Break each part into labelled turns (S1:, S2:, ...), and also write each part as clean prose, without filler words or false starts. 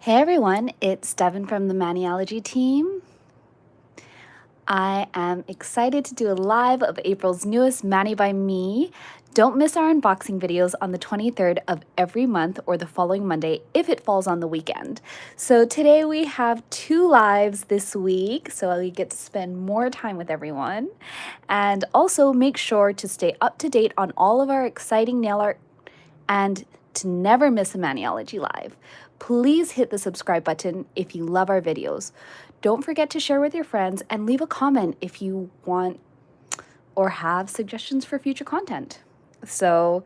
S1: Hey everyone, it's Devin from the Maniology team. I am excited to do a live of April's newest Mani by Me. Don't miss our unboxing videos on the 23rd of every month or the following Monday if it falls on the weekend. So today we have 2 lives this week, so we get to spend more time with everyone. And also make sure to stay up to date on all of our exciting nail art and to never miss a Maniology live. Please hit the subscribe button if you love our videos. Don't forget to share with your friends and leave a comment if you want or have suggestions for future content. So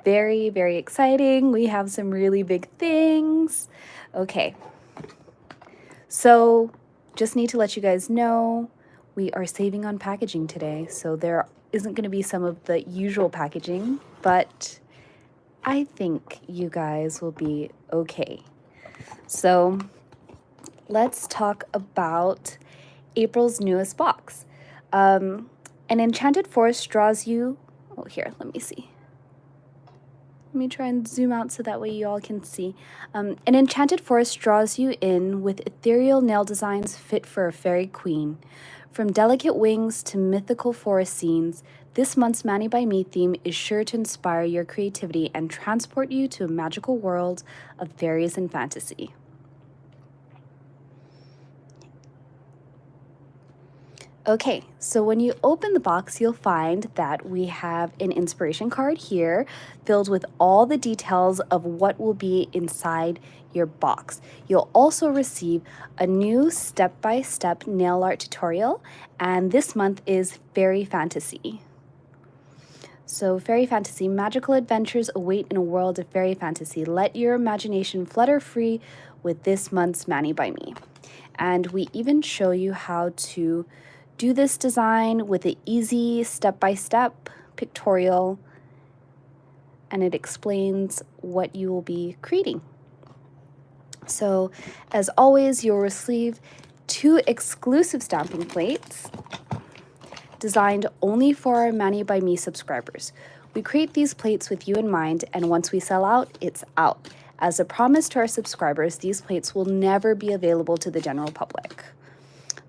S1: very, very exciting. We have some really big things. Okay, so just need to let you guys know we are saving on packaging today. So there isn't going to be some of the usual packaging, but I think you guys will be okay. So let's talk about April's newest box. An Enchanted Forest draws you, oh here, let me see. Let me try and zoom out so that way you all can see. An Enchanted Forest draws you in with ethereal nail designs fit for a fairy queen. From delicate wings to mythical forest scenes, this month's Mani by Me theme is sure to inspire your creativity and transport you to a magical world of fairies and fantasy. Okay, so when you open the box, you'll find that we have an inspiration card here filled with all the details of what will be inside your box. You'll also receive a new step-by-step nail art tutorial, and this month is Fairy Fantasy. So fairy fantasy, magical adventures await in a world of fairy fantasy. Let your imagination flutter free with this month's Mani by Me. And we even show you how to do this design with an easy step-by-step pictorial, and it explains what you will be creating. So as always, you'll receive 2 exclusive stamping plates designed only for our Mani by Me subscribers. We create these plates with you in mind, and once we sell out, it's out. As a promise to our subscribers, these plates will never be available to the general public.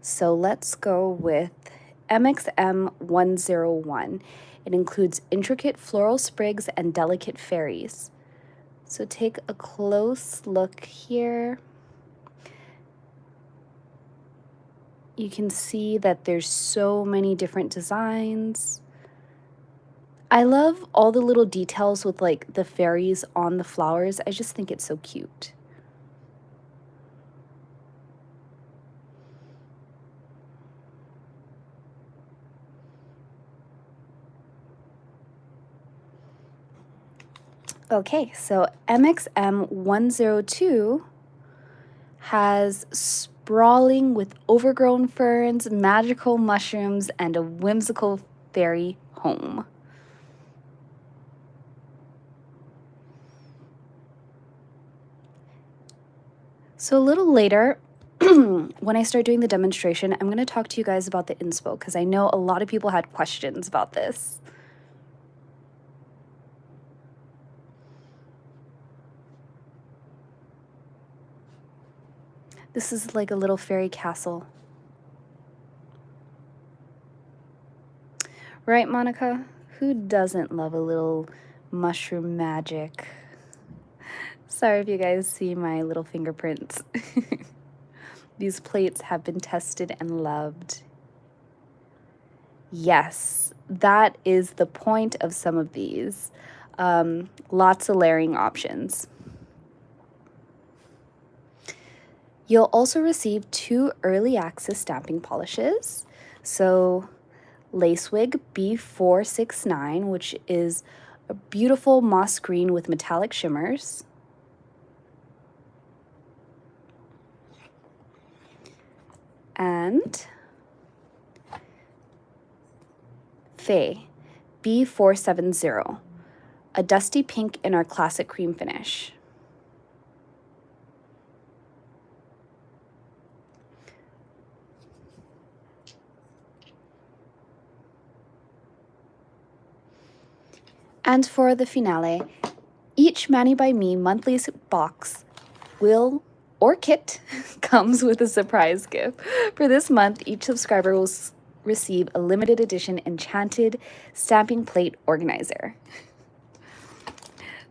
S1: So let's go with MXM101. It includes intricate floral sprigs and delicate fairies. So take a close look here. You can see that there's so many different designs. I love all the little details with like the fairies on the flowers. I just think it's so cute. Okay, so MXM102 has sprawling with overgrown ferns, magical mushrooms, and a whimsical fairy home. So a little later, when I start doing the demonstration, I'm going to talk to you guys about the inspo because I know a lot of people had questions about this. This is like a little fairy castle. Right, Monica? Who doesn't love a little mushroom magic? Sorry if you guys see my little fingerprints. These plates have been tested and loved. Yes, that is the point of some of these. Lots of layering options. You'll also receive 2 early access stamping polishes. So Lacewig B469, which is a beautiful moss green with metallic shimmers. And Faye B470, a dusty pink in our classic cream finish. And for the finale, each Mani by Me monthly box will or kit comes with a surprise gift. For this month, each subscriber will receive a limited edition Enchanted stamping plate organizer.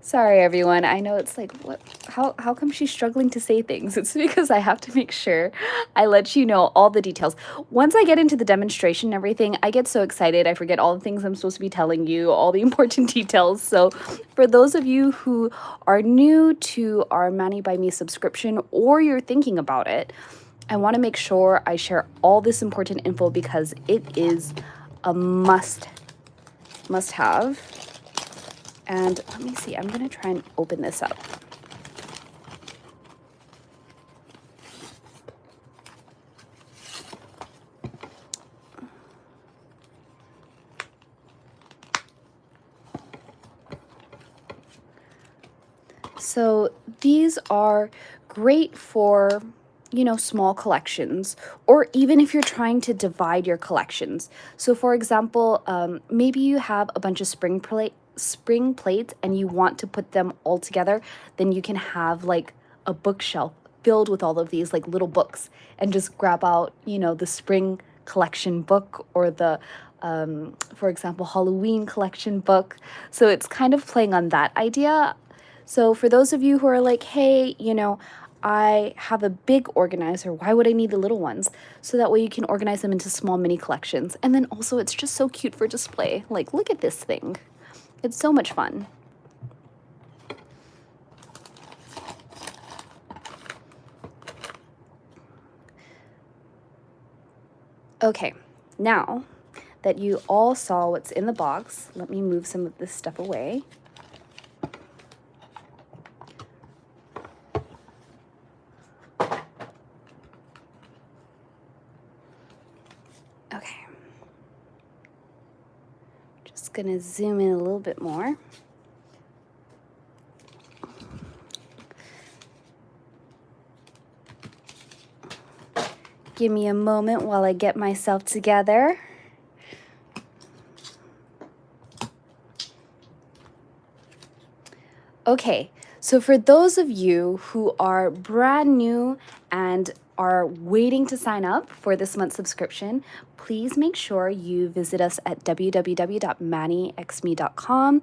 S1: Sorry, everyone. I know it's like, what? How come she's struggling to say things? It's because I have to make sure I let you know all the details. Once I get into the demonstration and everything, I get so excited. I forget all the things I'm supposed to be telling you, all the important details. So for those of you who are new to our Mani by Me subscription, or you're thinking about it, I want to make sure I share all this important info because it is a must have. And let me see, I'm going to try and open this up. So these are great for, you know, small collections, or even if you're trying to divide your collections. So for example, maybe you have a bunch of spring plates and you want to put them all together, then you can have like a bookshelf filled with all of these like little books and just grab out, you know, the spring collection book or the for example, Halloween collection book. So it's kind of playing on that idea. So for those of you who are like, hey, you know, I have a big organizer, why would I need the little ones? So that way you can organize them into small mini collections. And then also it's just so cute for display. Like, look at this thing. It's so much fun. Okay, now that you all saw what's in the box, let me move some of this stuff away. Okay. Just gonna zoom in a little bit more. Give me a moment while I get myself together. Okay, so for those of you who are brand new and are waiting to sign up for this month's subscription, please make sure you visit us at www.manixme.com.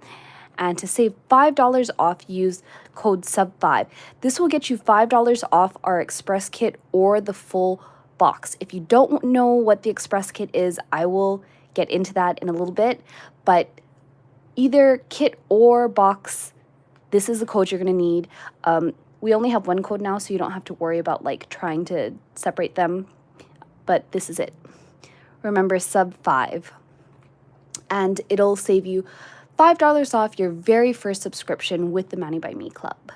S1: And to save $5 off, use code SUB5. This will get you $5 off our express kit or the full box. If you don't know what the express kit is, I will get into that in a little bit. But either kit or box, this is the code you're going to need. We only have one code now, so you don't have to worry about like trying to separate them. But this is it. Remember, SUB5. And it'll save you $5 off your very first subscription with the Mani by Me Club.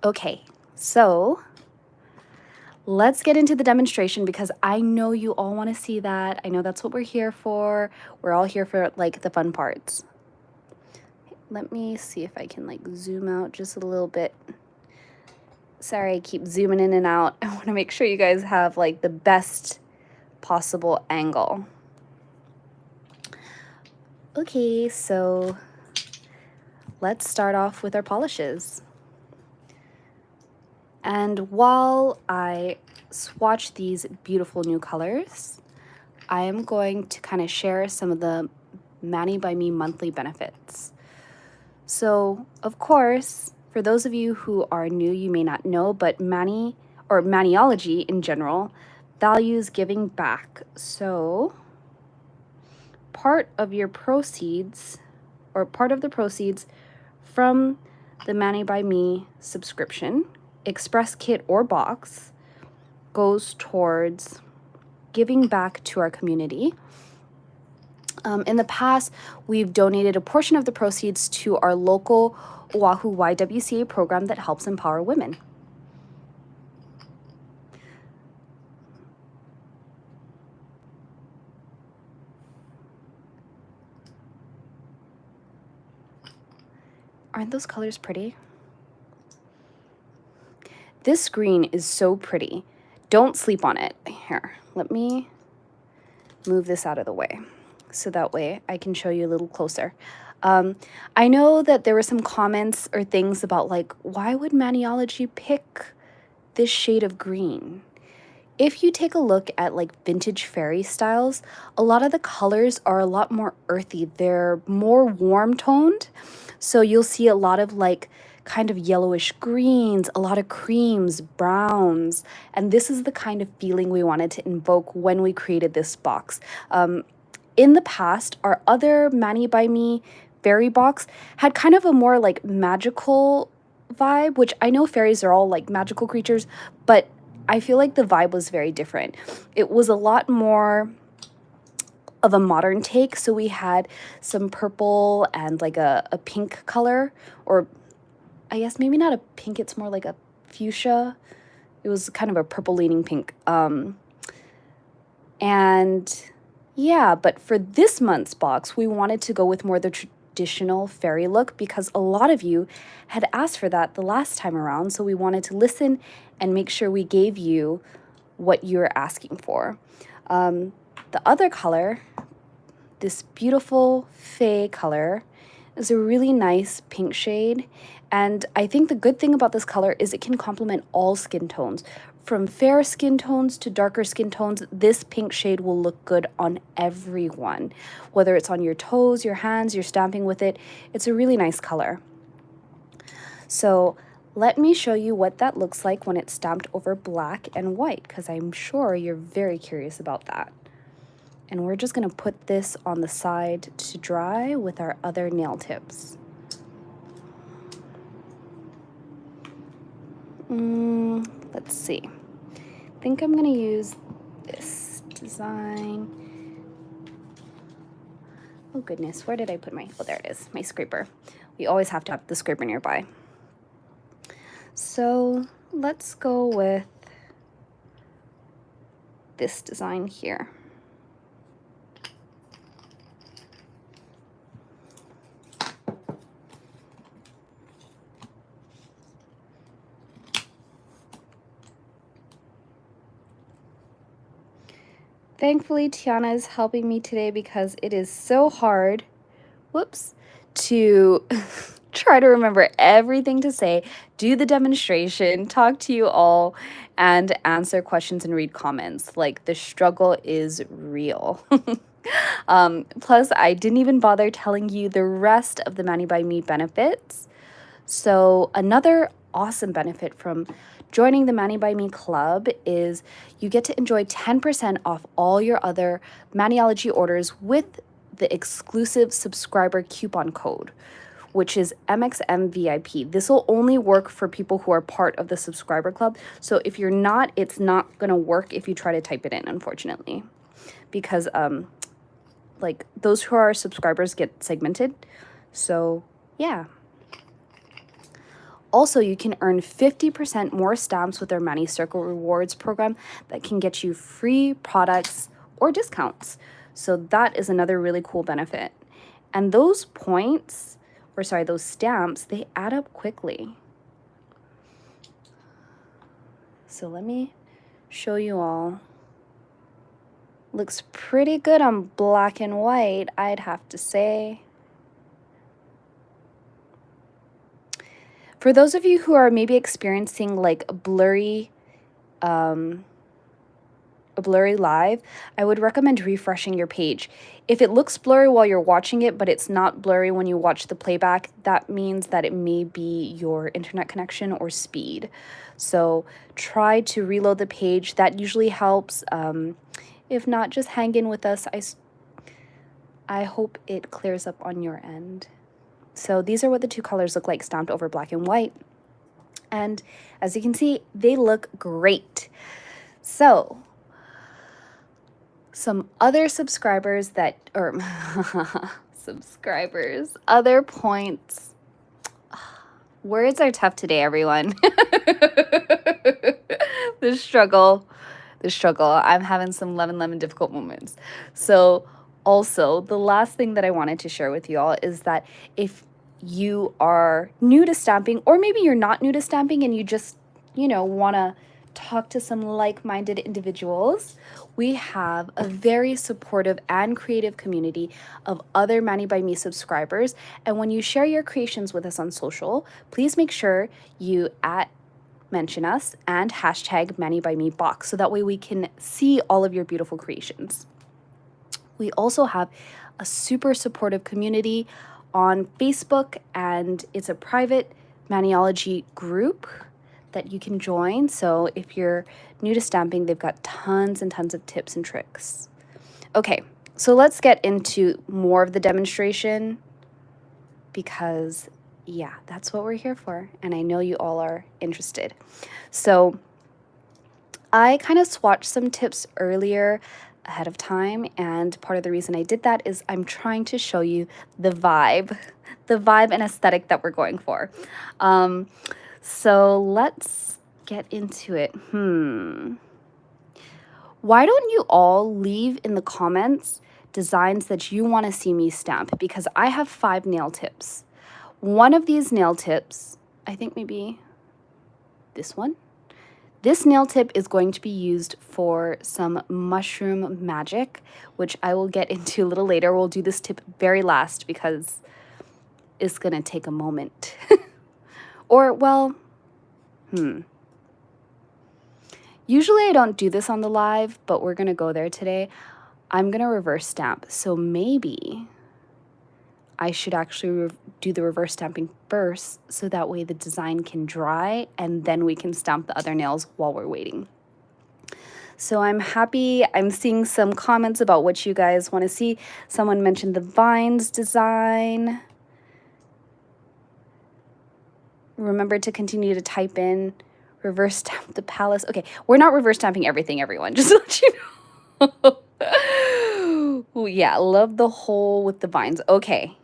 S1: Okay, so let's get into the demonstration because I know you all want to see that. I know that's what we're here for. We're all here for like the fun parts. Let me see if I can like zoom out just a little bit. Sorry, I keep zooming in and out. I want to make sure you guys have like the best possible angle. Okay, so let's start off with our polishes. And while I swatch these beautiful new colors, I am going to kind of share some of the Mani by Me monthly benefits. So, of course, for those of you who are new, you may not know, but Mani, or Maniology in general, values giving back. So, part of the proceeds from the Mani by Me subscription, express kit or box, goes towards giving back to our community. In the past, we've donated a portion of the proceeds to our local Oahu YWCA program that helps empower women. Aren't those colors pretty? This green is so pretty. Don't sleep on it. Here, let me move this out of the way so that way I can show you a little closer. I know that there were some comments or things about like, why would Maniology pick this shade of green? If you take a look at like vintage fairy styles, a lot of the colors are a lot more earthy. They're more warm toned. So you'll see a lot of like kind of yellowish greens, a lot of creams, browns. And this is the kind of feeling we wanted to invoke when we created this box. In the past, our other Mani by Me fairy box had kind of a more like magical vibe, which I know fairies are all like magical creatures, but I feel like the vibe was very different. It was a lot more of a modern take. So we had some purple and like a pink color, or I guess maybe not a pink, it's more like a fuchsia. It was kind of a purple leaning pink. And yeah, but for this month's box, we wanted to go with more the traditional fairy look because a lot of you had asked for that the last time around. So we wanted to listen and make sure we gave you what you're asking for. The other color, this beautiful Fey color, is a really nice pink shade. And I think the good thing about this color is it can complement all skin tones. From fair skin tones to darker skin tones, this pink shade will look good on everyone. Whether it's on your toes, your hands, you're stamping with it, it's a really nice color. So let me show you what that looks like when it's stamped over black and white, because I'm sure you're very curious about that. And we're just going to put this on the side to dry with our other nail tips. Let's see. I think I'm going to use this design. Oh goodness, where did I put my, oh there it is, my scraper. We always have to have the scraper nearby. So let's go with this design here. Thankfully, Tiana is helping me today because it is so hard, whoops, to try to remember everything to say, do the demonstration, talk to you all, and answer questions and read comments. Like, the struggle is real. Plus, I didn't even bother telling you the rest of the Mani by Me benefits. So another awesome benefit from joining the Mani by Me club is you get to enjoy 10% off all your other Maniology orders with the exclusive subscriber coupon code, which is MXMVIP. This will only work for people who are part of the subscriber club. So if you're not, it's not going to work if you try to type it in, unfortunately, because like those who are subscribers get segmented. So yeah. Also, you can earn 50% more stamps with our Mani Circle Rewards program that can get you free products or discounts. So that is another really cool benefit. And those points, or sorry, those stamps, they add up quickly. So let me show you all. Looks pretty good on black and white, I'd have to say. For those of you who are maybe experiencing like a blurry live, I would recommend refreshing your page. If it looks blurry while you're watching it, but it's not blurry when you watch the playback, that means that it may be your internet connection or speed. So try to reload the page. That usually helps. If not, just hang in with us. I hope it clears up on your end. So these are what the two colors look like stamped over black and white. And as you can see, they look great. So some other subscribers that, or subscribers, other points. Words are tough today, everyone. The struggle. I'm having some lemon difficult moments. So also, the last thing that I wanted to share with you all is that if you are new to stamping, or maybe you're not new to stamping and you just, want to talk to some like-minded individuals. We have a very supportive and creative community of other Mani by Me subscribers. And when you share your creations with us on social, please make sure you mention us and hashtag Mani by Me box, so that way we can see all of your beautiful creations. We also have a super supportive community on Facebook, and it's a private Maniology group that you can join. So if you're new to stamping, they've got tons and tons of tips and tricks. Okay, so let's get into more of the demonstration, because yeah, that's what we're here for, and I know you all are interested. So I kind of swatched some tips earlier ahead of time, and part of the reason I did that is I'm trying to show you the vibe and aesthetic that we're going for. So let's get into it. Why don't you all leave in the comments designs that you want to see me stamp, because I have 5 nail tips. One of these nail tips, I think maybe this one. This nail tip is going to be used for some mushroom magic, which I will get into a little later. We'll do this tip very last because it's going to take a moment. Or, well, usually I don't do this on the live, but we're going to go there today. I'm going to reverse stamp. So maybe I should actually do the reverse stamping first, so that way the design can dry and then we can stamp the other nails while we're waiting. So I'm happy. I'm seeing some comments about what you guys want to see. Someone mentioned the vines design. Remember to continue to type in reverse stamp the palace. Okay, we're not reverse stamping everything, everyone, just to let you know. Ooh, yeah, love the hole with the vines. Okay.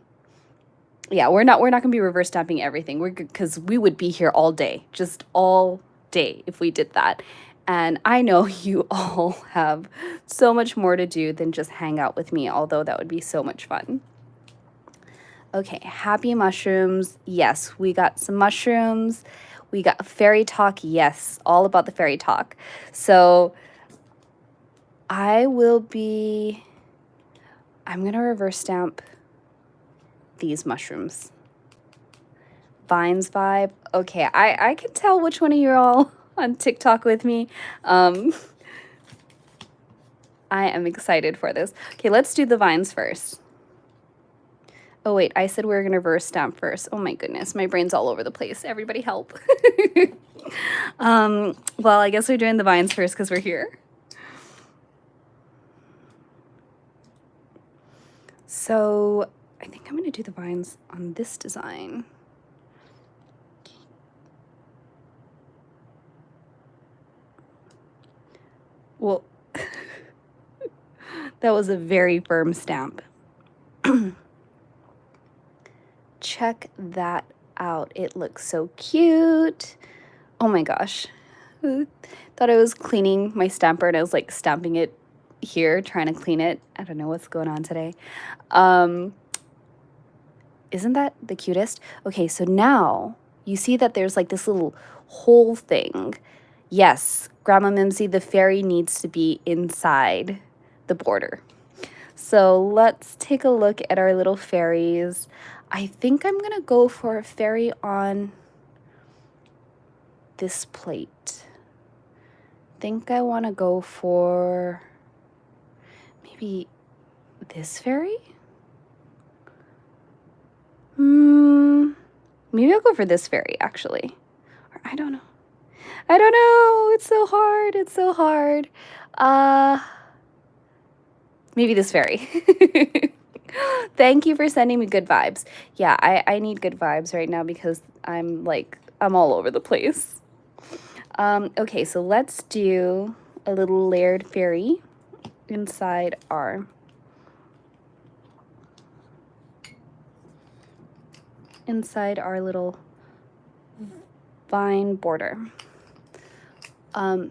S1: Yeah, we're not gonna be reverse stamping everything. We're good, because we would be here all day, just all day if we did that. And I know you all have so much more to do than just hang out with me, although that would be so much fun. Okay, happy mushrooms. Yes, we got some mushrooms. We got fairy talk. Yes, all about the fairy talk. So I'm gonna reverse stamp these mushrooms. Vines vibe. Okay, I can tell which one of you are all on TikTok with me. I am excited for this. Okay, let's do the vines first. Oh wait, I said we were gonna reverse stamp first. Oh my goodness, my brain's all over the place. Everybody help. Well, I guess we're doing the vines first because we're here. So I think I'm gonna do the vines on this design. Well, that was a very firm stamp. Check that out. It looks so cute. Oh my gosh. Thought I was cleaning my stamper and I was like stamping it here, trying to clean it. I don't know what's going on today. Isn't that the cutest? Okay, so now you see that there's like this little hole thing. Yes, Grandma Mimsy, the fairy needs to be inside the border. So let's take a look at our little fairies. I think I'm gonna go for a fairy on this plate. I think I wanna go for maybe this fairy? Maybe I'll go for this fairy, actually. Or I don't know. I don't know. It's so hard. It's so hard. Maybe this fairy. Thank you for sending me good vibes. Yeah, I need good vibes right now because I'm all over the place. Okay, so let's do a little layered fairy inside our little vine border. Oh,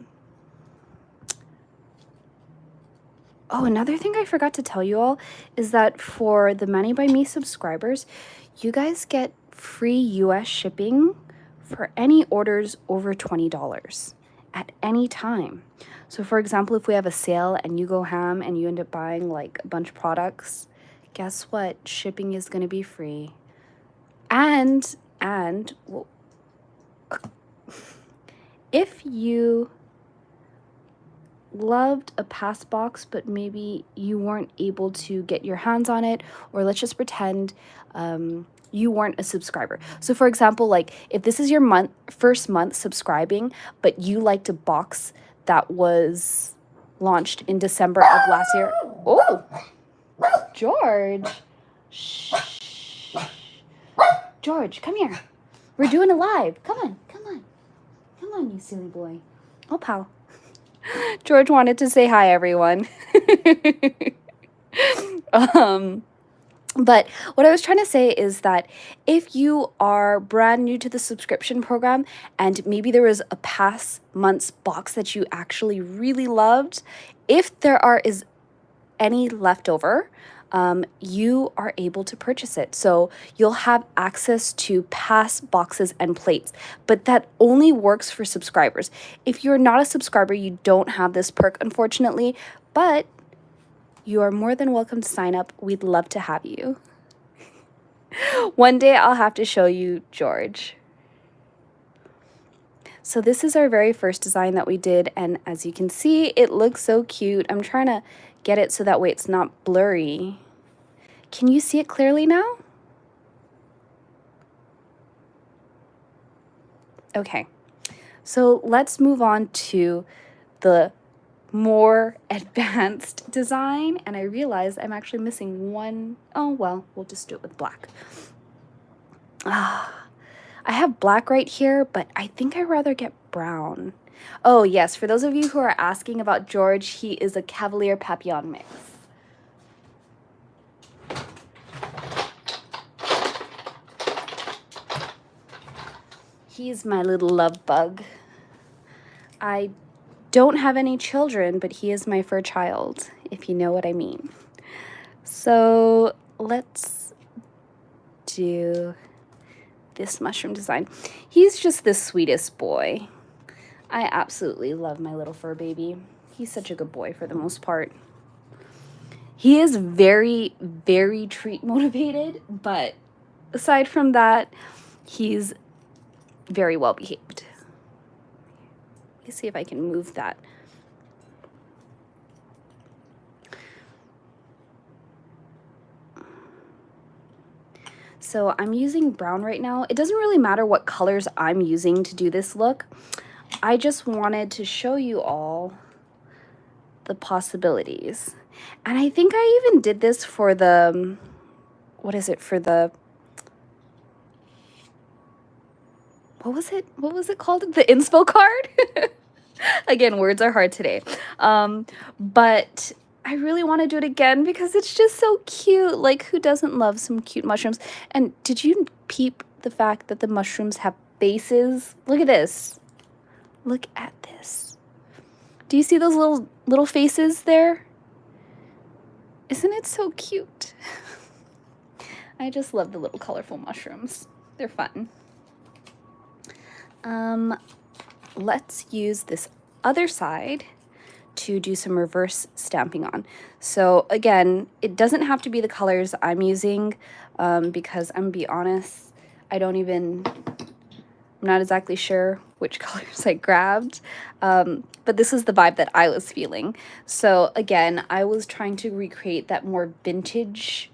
S1: another thing I forgot to tell you all is that for the Mani by Me subscribers, you guys get free US shipping for any orders over $20. at any time. So for example, if we have a sale and you go ham and you end up buying like a bunch of products, guess what? Shipping is going to be free. And well, if you loved a past box, but maybe you weren't able to get your hands on it, or let's just pretend you weren't a subscriber. So for example, like if this is your first month subscribing, but you liked a box that was launched in December of last year. Oh, George. Shh. George, come here. We're doing it live. Come on, come on. Come on, you silly boy. Oh, pal. George wanted to say hi, everyone. But what I was trying to say is that if you are brand new to the subscription program and maybe there was a past month's box that you actually really loved, if there is any leftover, you are able to purchase it. So you'll have access to past boxes and plates, but that only works for subscribers. If you're not a subscriber, you don't have this perk, unfortunately, but you are more than welcome to sign up. We'd love to have you. One day I'll have to show you George. So this is our very first design that we did, and as you can see, it looks so cute. I'm trying to get it so that way it's not blurry. Can you see it clearly now? Okay, so let's move on to the more advanced design, and I realized I'm actually missing one. Oh well, we'll just do it with black. I have black right here, but I think I'd rather get brown. Oh yes, for those of you who are asking about George, he is a Cavalier Papillon mix. He's my little love bug. I don't have any children, but he is my fur child, if you know what I mean. So let's do this mushroom design. He's just the sweetest boy. I absolutely love my little fur baby. He's such a good boy for the most part. He is very, very treat motivated, but aside from that, he's very well behaved. Let's see if I can move that. So I'm using brown right now. It doesn't really matter what colors I'm using to do this look. I just wanted to show you all the possibilities. And I think I even did this for the, what is it, for the, what was it called? The inspo card? Again, words are hard today. But I really want to do it again because it's just so cute. Like, who doesn't love some cute mushrooms? And did you peep the fact that the mushrooms have faces? Look at this. Look at this. Do you see those little faces there? Isn't it so cute? I just love the little colorful mushrooms. They're fun. Let's use this other side to do some reverse stamping on. So again, it doesn't have to be the colors I'm using because I'm gonna be honest, I'm not exactly sure which colors I grabbed, but this is the vibe that I was feeling. So again, I was trying to recreate that more vintage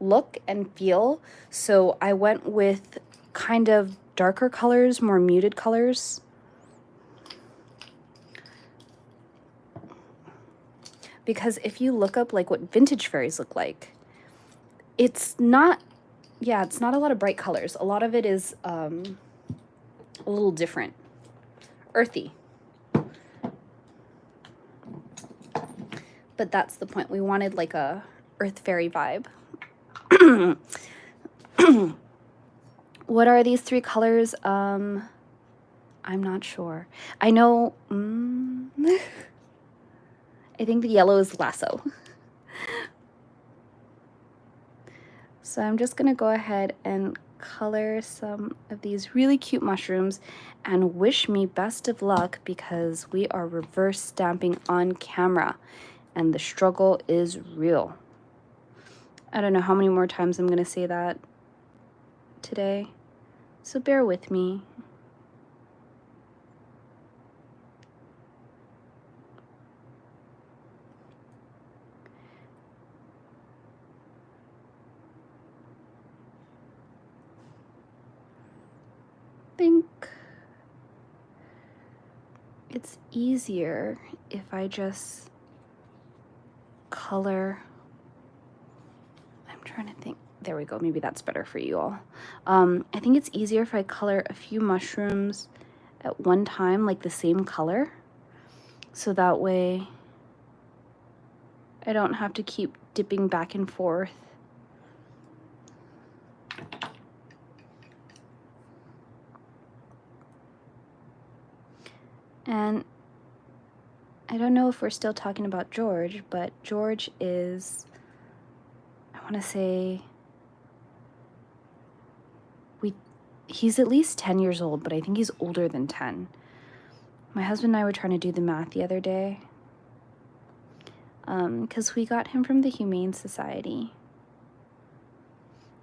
S1: look and feel. So I went with kind of darker colors, more muted colors. Because if you look up like what vintage fairies look like, it's not a lot of bright colors. A lot of it is a little different, earthy. But that's the point. We wanted like a earth fairy vibe. What are these three colors? I'm not sure. I know. I think the yellow is lasso. So I'm just gonna go ahead and color some of these really cute mushrooms and wish me best of luck because we are reverse stamping on camera and the struggle is real. I don't know how many more times I'm gonna say that today, so bear with me. I think it's easier if I just color. I'm trying to think. There we go. Maybe that's better for you all. I think it's easier if I color a few mushrooms at one time, like the same color. So that way I don't have to keep dipping back and forth. And I don't know if we're still talking about George, but George is, I want to say, he's at least 10 years old, but I think he's older than 10. My husband and I were trying to do the math the other day, because we got him from the Humane Society.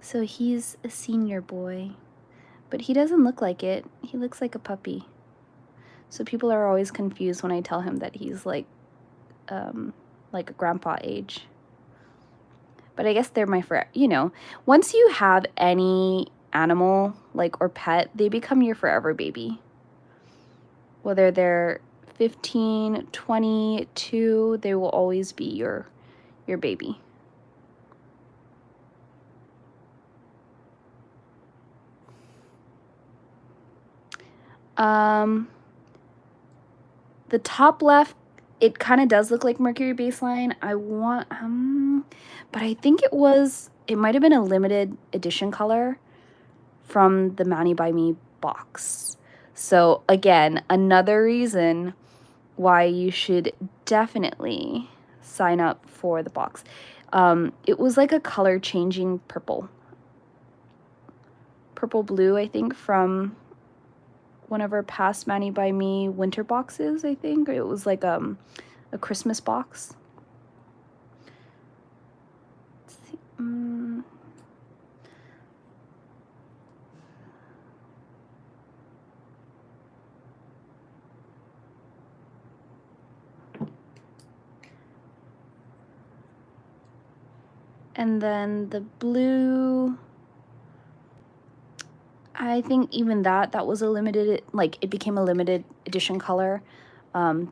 S1: So he's a senior boy, but he doesn't look like it. He looks like a puppy. So people are always confused when I tell him that he's like a grandpa age. But I guess they're my forever, you know, once you have any animal, like, or pet, they become your forever baby. Whether they're 15, 22, they will always be your baby. The top left, it kind of does look like Mercury Baseline. I want, but I think it might have been a limited edition color from the Mani by Me box. So again, another reason why you should definitely sign up for the box. It was like a color changing purple blue, I think, from one of our past Mani by Me winter boxes. I think it was like a Christmas box. Let's see. And then the blue, I think even that was a limited, like, it became a limited edition color.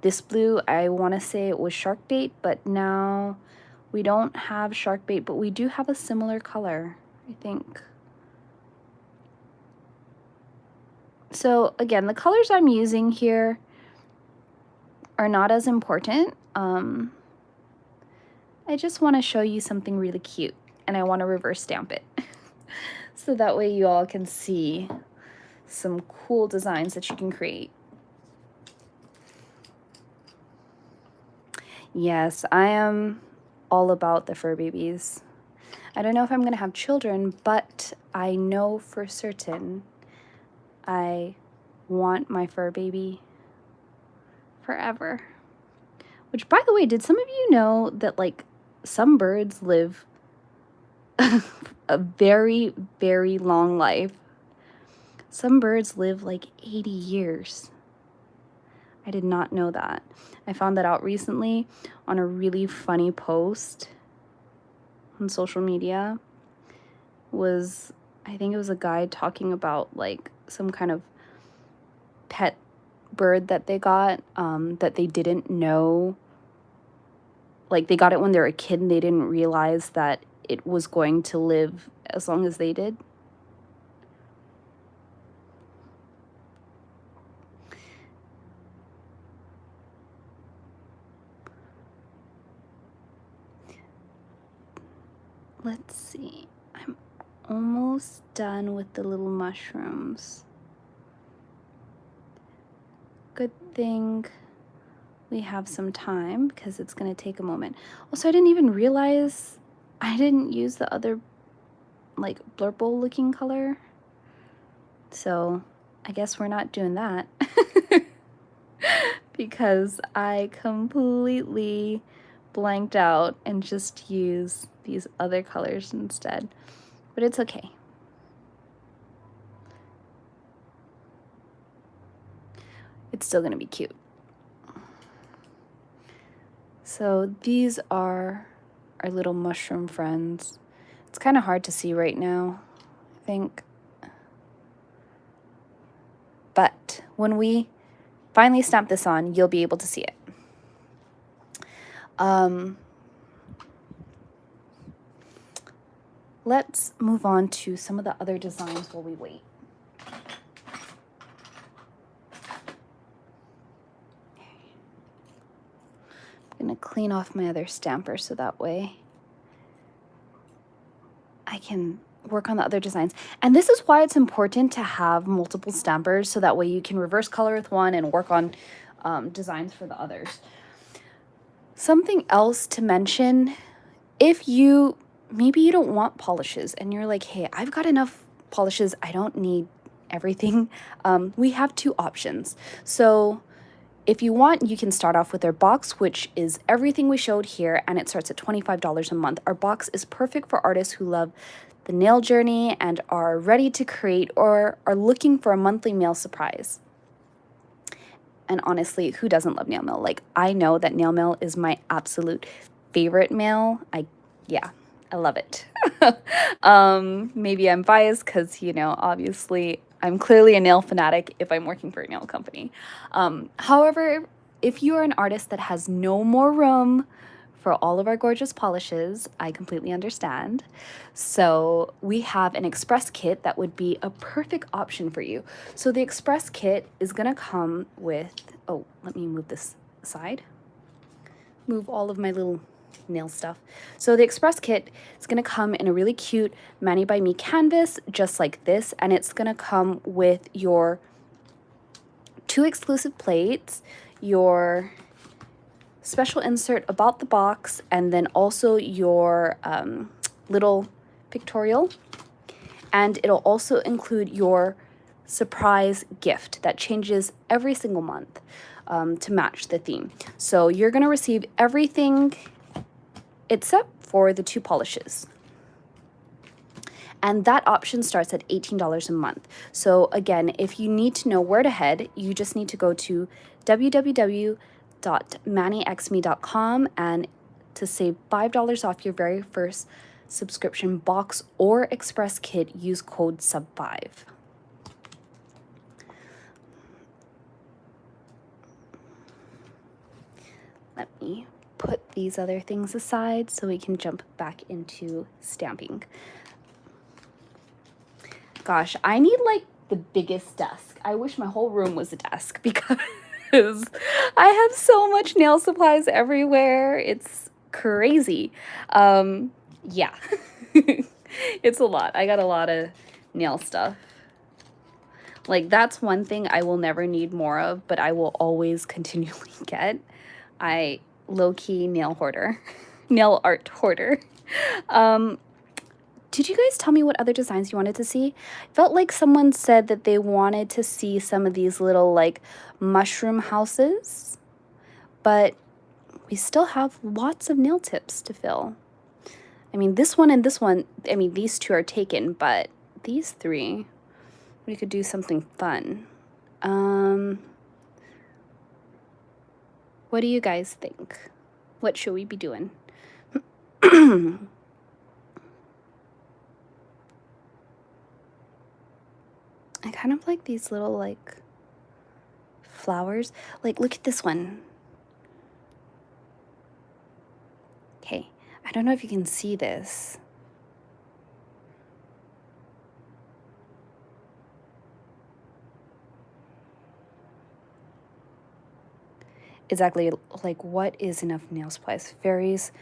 S1: This blue, I want to say it was shark bait, but now we don't have shark bait, but we do have a similar color, I think. So again, the colors I'm using here are not as important. I just want to show you something really cute, and I want to reverse stamp it. So that way you all can see some cool designs that you can create. Yes, I am all about the fur babies. I don't know if I'm going to have children, but I know for certain I want my fur baby forever. Which, by the way, did some of you know that, like, some birds live a very, very long life? Some birds live like 80 years. I did not know that. I found that out recently on a really funny post on social media. I think it was a guy talking about, like, some kind of pet bird that they got, that they didn't know. Like, they got it when they were a kid and they didn't realize that it was going to live as long as they did. Let's see. I'm almost done with the little mushrooms. Good thing we have some time because it's going to take a moment. Also, I didn't even realize I didn't use the other, like, blurple looking color. So I guess we're not doing that because I completely blanked out and just used these other colors instead. But it's okay. It's still gonna be cute. So these are our little mushroom friends. It's kind of hard to see right now, I think. But when we finally stamp this on, you'll be able to see it. Let's move on to some of the other designs while we wait. I'm gonna clean off my other stamper so that way I can work on the other designs. And this is why it's important to have multiple stampers, so that way you can reverse color with one and work on designs for the others. Something else to mention, if maybe you don't want polishes and you're like, hey, I've got enough polishes, I don't need everything. We have two options. So if you want, you can start off with our box, which is everything we showed here, and it starts at $25 a month. Our box is perfect for artists who love the nail journey and are ready to create or are looking for a monthly mail surprise. And honestly, who doesn't love nail mail? Like, I know that nail mail is my absolute favorite mail. I love it. Maybe I'm biased because, obviously I'm clearly a nail fanatic if I'm working for a nail company. However, if you are an artist that has no more room for all of our gorgeous polishes, I completely understand. So we have an express kit that would be a perfect option for you. So the express kit is gonna come with, oh, let me move this aside. Move all of my little nail stuff. So the express kit is going to come in a really cute Mani by Me canvas, just like this, and it's going to come with your 2 exclusive plates, your special insert about the box, and then also your little pictorial. And it'll also include your surprise gift that changes every single month to match the theme. So you're going to receive everything except for the 2 polishes. And that option starts at $18 a month. So again, if you need to know where to head, you just need to go to www.manixme.com, and to save $5 off your very first subscription box or express kit, use code SUB5. Let me put these other things aside so we can jump back into stamping. Gosh, I need like the biggest desk. I wish my whole room was a desk because I have so much nail supplies everywhere. It's crazy. Yeah, it's a lot. I got a lot of nail stuff. Like, that's one thing I will never need more of, but I will always continually get. I low-key nail hoarder, nail art hoarder. Did you guys tell me what other designs you wanted to see? Felt like someone said that they wanted to see some of these little like mushroom houses, but we still have lots of nail tips to fill. I mean, this one and this one, I mean, these 2 are taken, but these 3, we could do something fun. What do you guys think? What should we be doing? I kind of like these little like flowers. Like, look at this one. Okay, I don't know if you can see this. Exactly, like, what is enough nail supplies? Fairies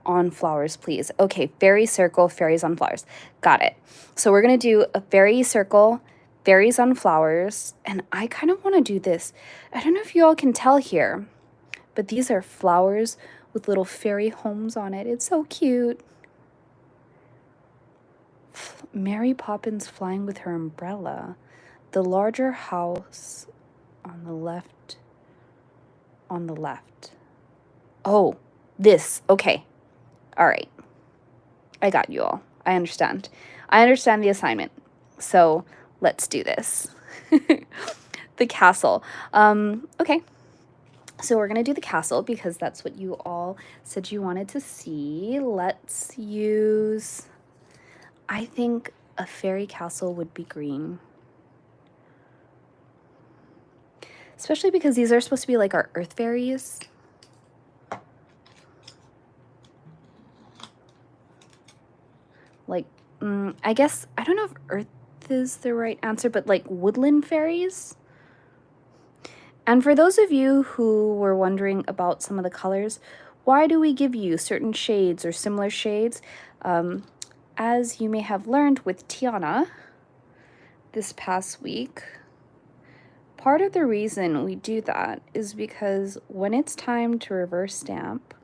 S1: on flowers, please. Okay, fairy circle, fairies on flowers. Got it. So we're gonna do a fairy circle, fairies on flowers, and I kind of want to do this. I don't know if you all can tell here, but these are flowers with little fairy homes on it. It's so cute. Mary Poppins flying with her umbrella. the larger house on the left. On the left. Oh, this. Okay. All right. I got you all. I understand. I understand the assignment. So let's do this. The castle. Okay. So we're going to do the castle because that's what you all said you wanted to see. Let's use, I think a fairy castle would be green. Especially because these are supposed to be like our earth fairies. Like, I guess, I don't know if earth is the right answer, but like woodland fairies. And for those of you who were wondering about some of the colors, why do we give you certain shades or similar shades? As you may have learned with Tiana this past week, part of the reason we do that is because when it's time to reverse stamp,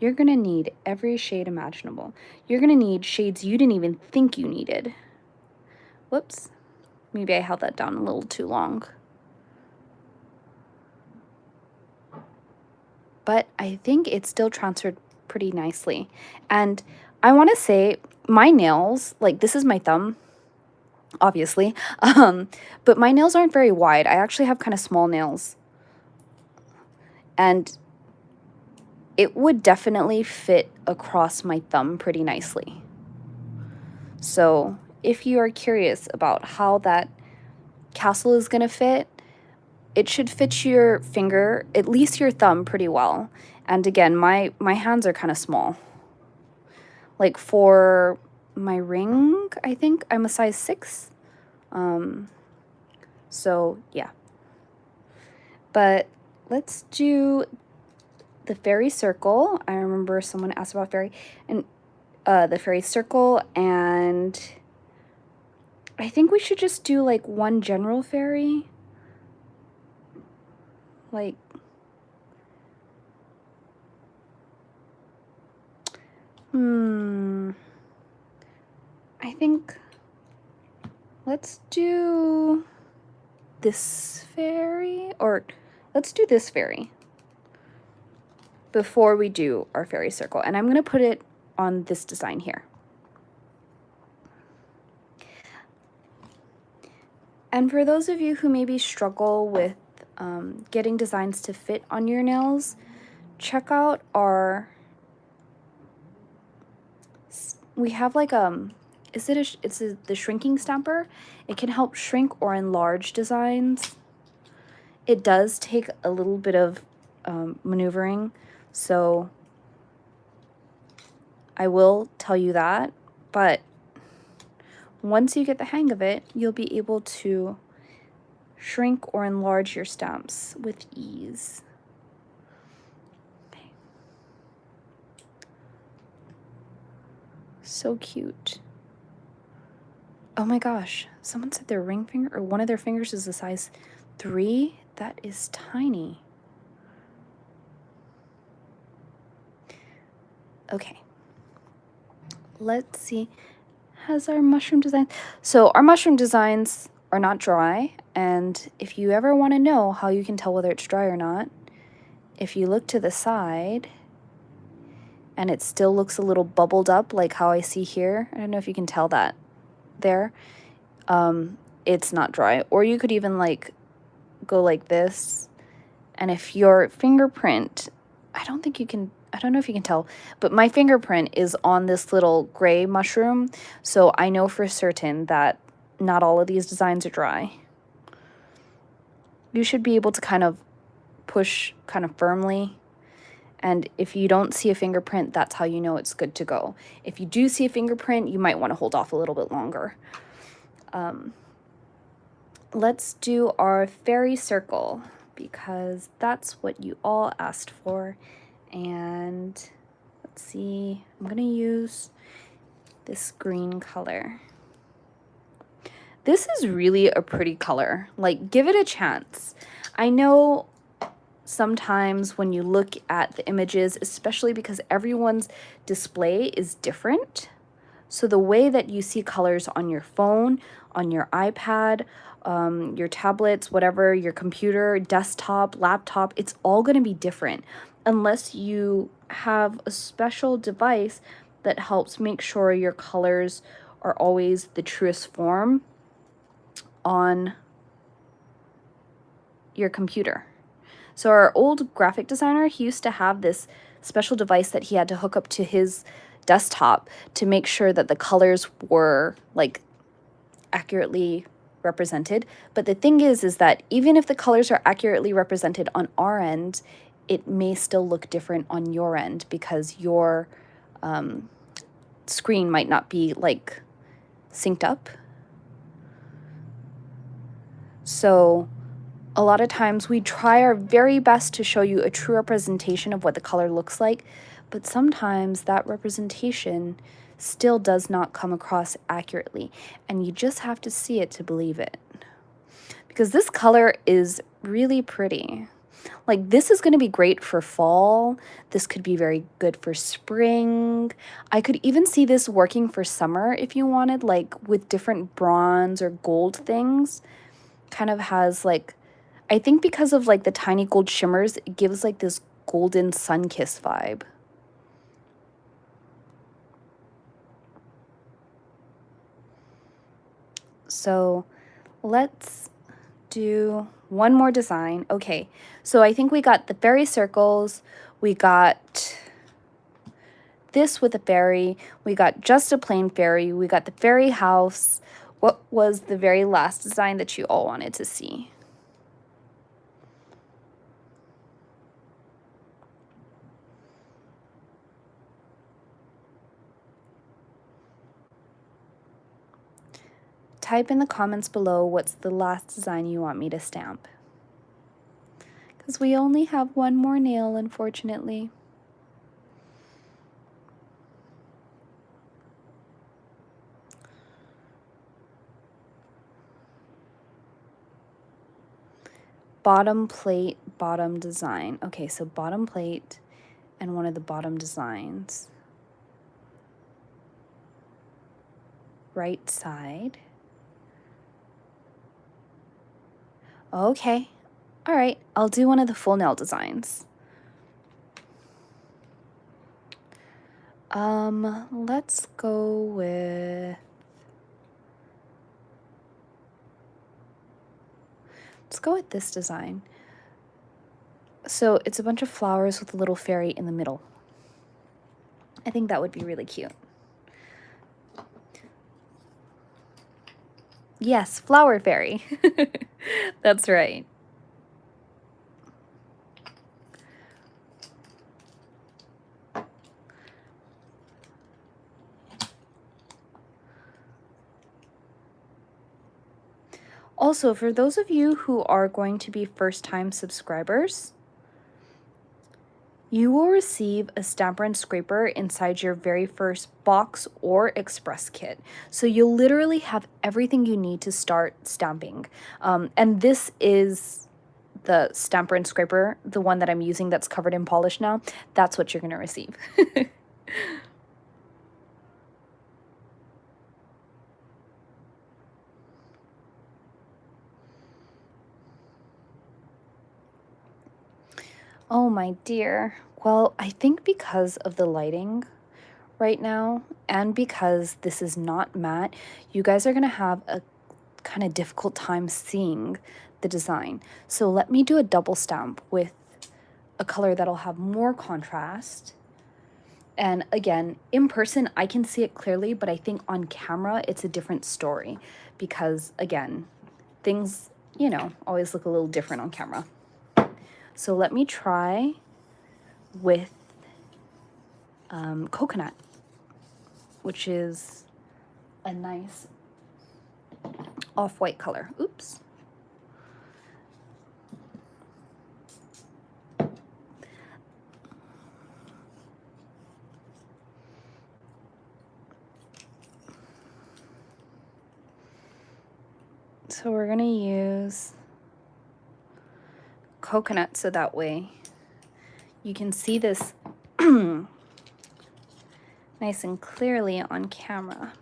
S1: you're going to need every shade imaginable. You're going to need shades you didn't even think you needed. Whoops. Maybe I held that down a little too long. But I think it still transferred pretty nicely. And I want to say my nails, like this is my thumb, obviously, but my nails aren't very wide. I actually have kind of small nails. And it would definitely fit across my thumb pretty nicely. So if you are curious about how that castle is going to fit, it should fit your finger, at least your thumb, pretty well. And again, my hands are kind of small. Like for my ring, I think I'm a size 6. So yeah. But let's do the fairy circle. I remember someone asked about fairy and the fairy circle, and I think we should just do like one general fairy. Like, I think let's do this fairy, or let's do this fairy before we do our fairy circle. And I'm going to put it on this design here. And for those of you who maybe struggle with getting designs to fit on your nails, check out our, we have like it's the shrinking stamper. It can help shrink or enlarge designs. It does take a little bit of maneuvering, so I will tell you that, but once you get the hang of it, you'll be able to shrink or enlarge your stamps with ease. Okay. So cute. Oh my gosh, someone said their ring finger, or one of their fingers is a size 3. That is tiny. Okay. Let's see. Has our mushroom design... So our mushroom designs are not dry, and if you ever want to know how you can tell whether it's dry or not, if you look to the side and it still looks a little bubbled up like how I see here, I don't know if you can tell that there, it's not dry. Or you could even like go like this, and if your fingerprint, I don't know if you can tell, but my fingerprint is on this little gray mushroom, so I know for certain that not all of these designs are dry. You should be able to kind of push kind of firmly, and if you don't see a fingerprint, that's how you know it's good to go. If you do see a fingerprint, you might want to hold off a little bit longer. Let's do our fairy circle, because that's what you all asked for. And let's see, I'm going to use this green color. This is really a pretty color. Like, give it a chance. I know sometimes when you look at the images, especially because everyone's display is different, So the way that you see colors on your phone, on your iPad, your tablets, whatever, your computer, desktop, laptop, it's all going to be different unless you have a special device that helps make sure your colors are always the truest form on your computer. So our old graphic designer, he used to have this special device that he had to hook up to his desktop to make sure that the colors were like accurately represented. But the thing is that even if the colors are accurately represented on our end, it may still look different on your end because your screen might not be like synced up. So a lot of times we try our very best to show you a true representation of what the color looks like, but sometimes that representation still does not come across accurately, and you just have to see it to believe it. Because this color is really pretty. Like, this is going to be great for fall. This could be very good for spring. I could even see this working for summer if you wanted, like with different bronze or gold things. Kind of has like, I think because of like the tiny gold shimmers, it gives like this golden sun-kissed vibe. So let's do one more design. Okay, so I think we got the fairy circles, we got this with a fairy, we got just a plain fairy, we got the fairy house. What was the very last design that you all wanted to see? Type in the comments below what's the last design you want me to stamp. Because we only have one more nail, unfortunately. Bottom plate, bottom design. Okay, so bottom plate and one of the bottom designs. Right side. Okay, all right, I'll do one of the full nail designs. Let's go with, this design. So it's a bunch of flowers with a little fairy in the middle. I think that would be really cute. Yes, flower fairy. That's right. Also, for those of you who are going to be first-time subscribers, you will receive a stamper and scraper inside your very first box or express kit. So you'll literally have everything you need to start stamping. And this is the stamper and scraper, the one that I'm using that's covered in polish now. That's what you're going to receive. Oh, my dear. Well, I think because of the lighting right now, and because this is not matte, you guys are going to have a kind of difficult time seeing the design. So let me do a double stamp with a color that'll have more contrast. And again, in person, I can see it clearly, but I think on camera, it's a different story because, again, things, you know, always look a little different on camera. So let me try with coconut, which is a nice off-white color. Oops. So we're gonna use coconut so that way you can see this nice and clearly on camera.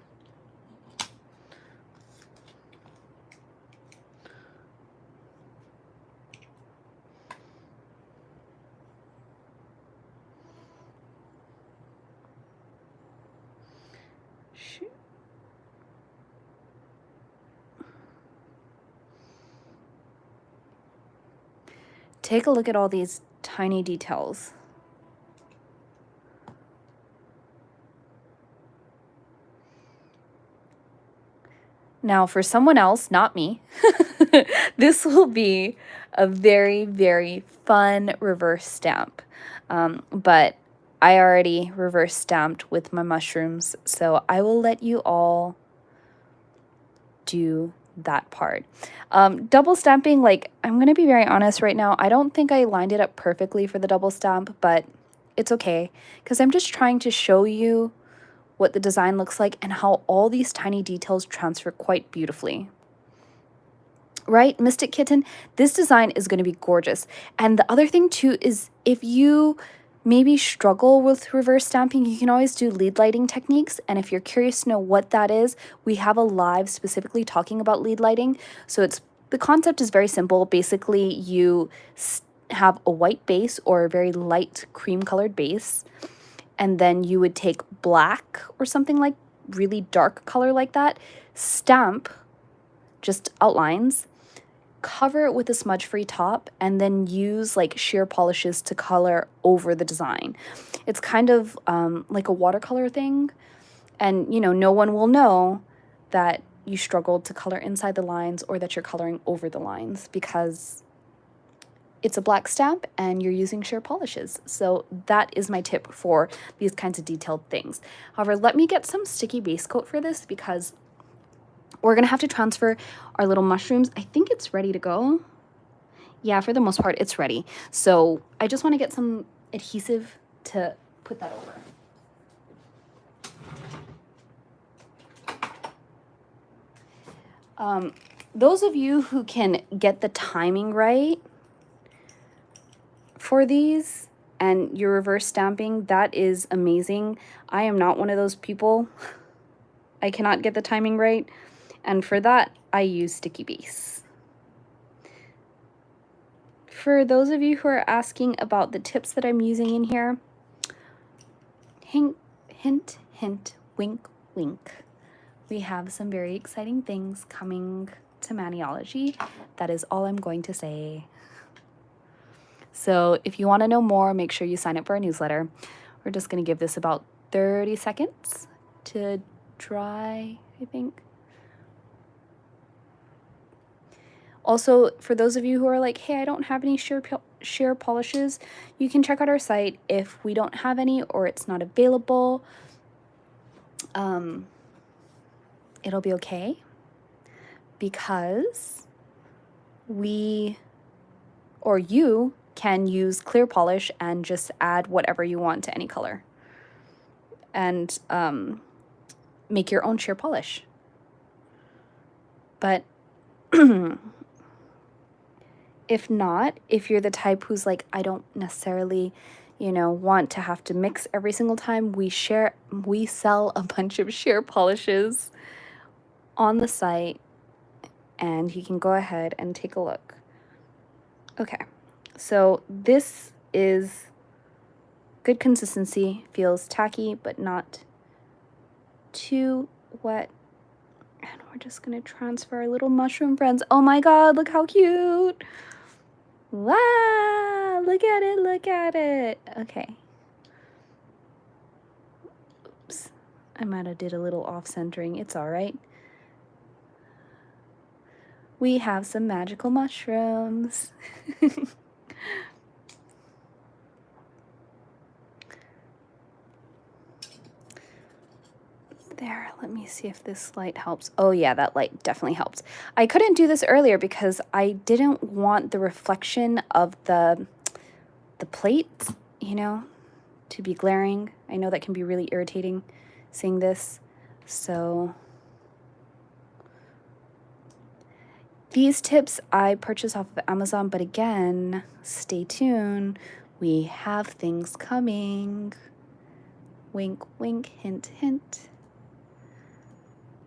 S1: Take a look at all these tiny details. Now, for someone else, not me, this will be a very, very fun reverse stamp. But I already reverse stamped with my mushrooms, so I will let you all do that part. Double stamping, like, I'm going to be very honest right now, I don't think I lined it up perfectly for the double stamp, but it's okay, because I'm just trying to show you what the design looks like and how all these tiny details transfer quite beautifully. Right, Mystic Kitten? This design is going to be gorgeous. And the other thing too is if you maybe struggle with reverse stamping, you can always do lead lighting techniques. And if you're curious to know what that is, we have a live specifically talking about lead lighting. So the concept is very simple. Basically, you have a white base or a very light cream colored base, and then you would take black or something like really dark color like that, stamp just outlines, cover it with a smudge-free top, and then use like sheer polishes to color over the design. It's kind of like a watercolor thing, and you know, no one will know that you struggled to color inside the lines or that you're coloring over the lines because it's a black stamp and you're using sheer polishes. So that is my tip for these kinds of detailed things. However, let me get some sticky base coat for this because we're gonna have to transfer our little mushrooms. I think it's ready to go. Yeah, for the most part, it's ready. So I just wanna get some adhesive to put that over. Those of you who can get the timing right for these and you're reverse stamping, that is amazing. I am not one of those people. I cannot get the timing right. And for that, I use sticky base. For those of you who are asking about the tips that I'm using in here, hint, hint, hint, wink, wink. We have some very exciting things coming to Maniology. That is all I'm going to say. So if you want to know more, make sure you sign up for our newsletter. We're just going to give this about 30 seconds to dry, I think. Also, for those of you who are like, hey, I don't have any sheer polishes, you can check out our site. If we don't have any or it's not available, it'll be okay because you can use clear polish and just add whatever you want to any color and make your own sheer polish. But if not, if you're the type who's like, I don't necessarily, you know, want to have to mix every single time, we sell a bunch of sheer polishes on the site, and you can go ahead and take a look. Okay, so this is good consistency, feels tacky, but not too wet. And we're just gonna transfer our little mushroom friends. Oh my God, look how cute. Wow, look at it, look at it. Okay. Oops, I might have did a little off-centering. It's all right. We have some magical mushrooms. There, let me see if this light helps. Oh yeah, that light definitely helps. I couldn't do this earlier because I didn't want the reflection of the plate, you know, to be glaring. I know that can be really irritating seeing this. So these tips I purchased off of Amazon, but again, stay tuned. We have things coming. Wink, wink, hint, hint.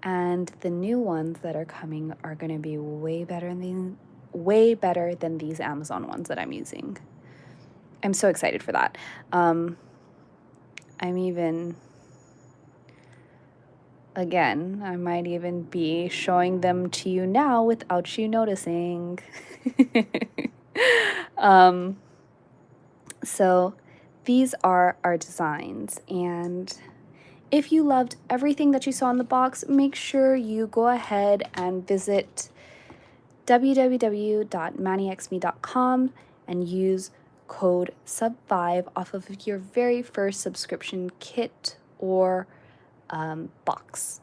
S1: And the new ones that are coming are going to be way better than these Amazon ones that I'm using. I'm so excited for that. I'm even, again, I might even be showing them to you now without you noticing. So these are our designs, and if you loved everything that you saw in the box, make sure you go ahead and visit www.manixme.com and use code SUB5 off of your very first subscription kit or box.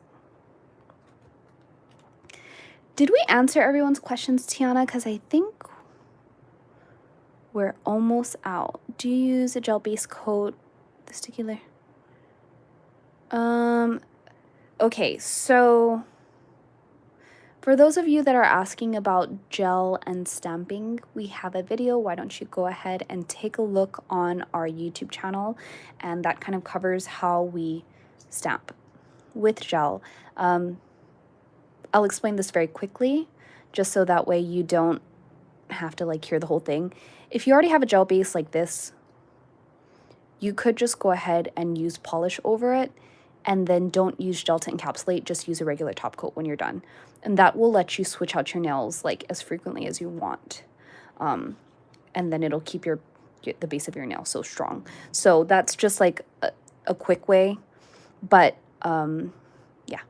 S1: Did we answer everyone's questions, Tiana? Because I think we're almost out. Do you use a gel-based coat, the sticky layer? Okay, so for those of you that are asking about gel and stamping, we have a video. Why don't you go ahead and take a look on our YouTube channel, and that kind of covers how we stamp with gel. I'll explain this very quickly, just so that way you don't have to like hear the whole thing. If you already have a gel base like this, you could just go ahead and use polish over it, and then don't use gel to encapsulate, just use a regular top coat when you're done. And that will let you switch out your nails like as frequently as you want. And then it'll keep the base of your nail so strong. So that's just like a quick way, but yeah.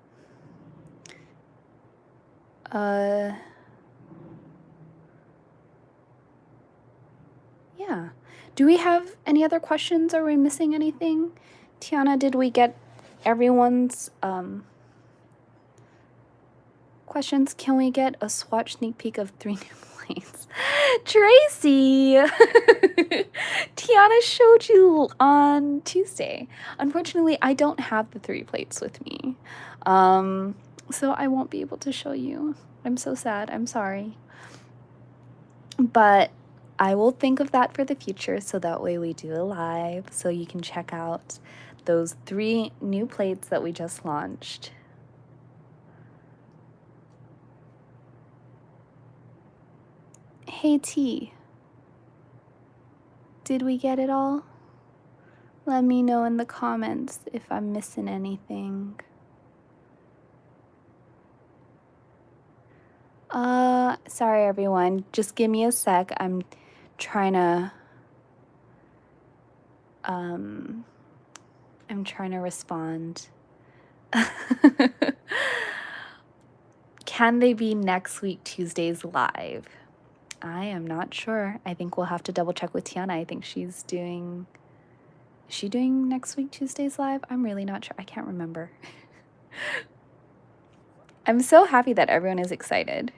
S1: Yeah. Do we have any other questions? Are we missing anything? Tiana, did we get everyone's questions? Can we get a swatch sneak peek of 3 new plates? Tracy! Tiana showed you on Tuesday. Unfortunately, I don't have the 3 plates with me. So I won't be able to show you. I'm so sad. I'm sorry. But I will think of that for the future, so that way we do a live, so you can check out those 3 new plates that we just launched. Hey T, did we get it all? Let me know in the comments if I'm missing anything. Sorry everyone, just give me a sec. I'm trying to respond. Can they be next week Tuesdays live? I am not sure. I think we'll have to double check with Tiana. I think she's doing... Is she doing next week Tuesdays live? I'm really not sure. I can't remember. I'm so happy that everyone is excited.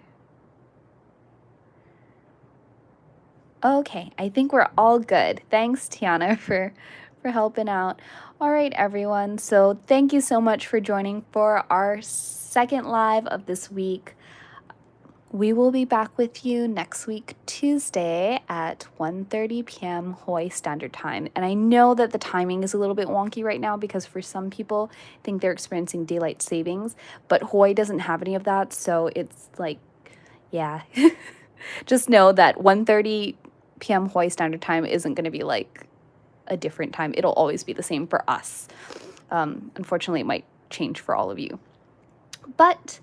S1: Okay, I think we're all good. Thanks, Tiana, for helping out. All right, everyone. So thank you so much for joining for our second live of this week. We will be back with you next week, Tuesday at 1:30 p.m. Hawaii Standard Time. And I know that the timing is a little bit wonky right now because for some people, I think they're experiencing daylight savings, but Hawaii doesn't have any of that. So it's like, yeah, just know that 1:30 p.m. Hawaii Standard Time isn't going to be like a different time. It'll always be the same for us. Unfortunately, it might change for all of you. But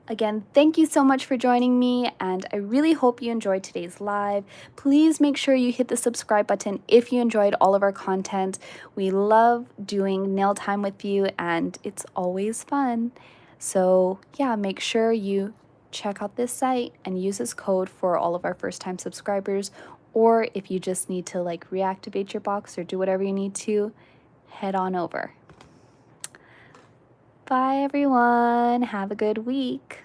S1: again, thank you so much for joining me, and I really hope you enjoyed today's live. Please make sure you hit the subscribe button if you enjoyed all of our content. We love doing nail time with you, and it's always fun. So yeah, make sure you check out this site and use this code for all of our first-time subscribers, or if you just need to like reactivate your box or do whatever you need to, head on over. Bye everyone. Have a good week.